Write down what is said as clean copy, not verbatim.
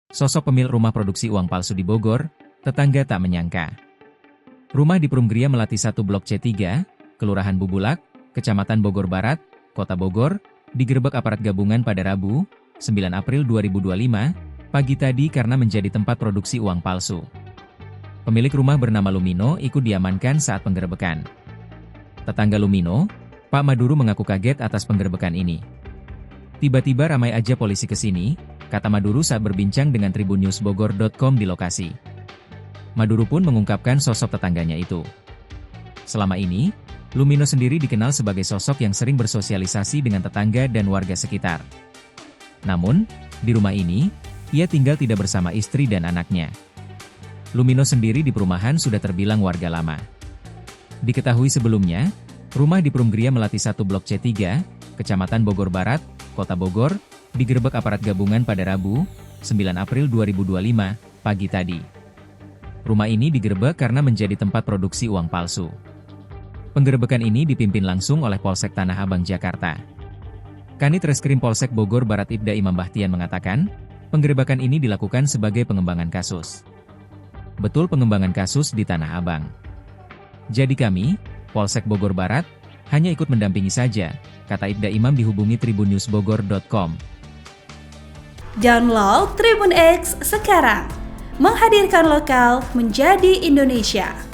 Sosok pemilik rumah produksi uang palsu di Bogor, tetangga tak menyangka. Rumah di Perumgeria Melati 1 Blok C3, Kelurahan Bubulak, Kecamatan Bogor Barat, Kota Bogor, digerebek aparat gabungan pada Rabu, 9 April 2025, pagi tadi karena menjadi tempat produksi uang palsu. Pemilik rumah bernama Lumino ikut diamankan saat penggerebekan. Tetangga Lumino, Pak Maduru mengaku kaget atas penggerebekan ini. Tiba-tiba ramai aja polisi ke sini, kata Maduru saat berbincang dengan tribunnews.bogor.com di lokasi. Maduru pun mengungkapkan sosok tetangganya itu. Selama ini, Lumino sendiri dikenal sebagai sosok yang sering bersosialisasi dengan tetangga dan warga sekitar. Namun, di rumah ini, ia tinggal tidak bersama istri dan anaknya. Lumino sendiri di perumahan sudah terbilang warga lama. Diketahui sebelumnya, rumah di Perumgeria Melati 1 Blok C3, Kecamatan Bogor Barat, Kota Bogor, digerebek aparat gabungan pada Rabu, 9 April 2025, pagi tadi. Rumah ini digerebek karena menjadi tempat produksi uang palsu. Penggerebekan ini dipimpin langsung oleh Polsek Tanah Abang, Jakarta. Kanit Reskrim Polsek Bogor Barat Ibda Imam Bahtian mengatakan, penggerebekan ini dilakukan sebagai pengembangan kasus. Betul pengembangan kasus di Tanah Abang. Jadi kami, Polsek Bogor Barat, hanya ikut mendampingi saja, kata Ibda Imam dihubungi tribunnews.bogor.com. Download Tribun X sekarang, menghadirkan lokal menjadi Indonesia.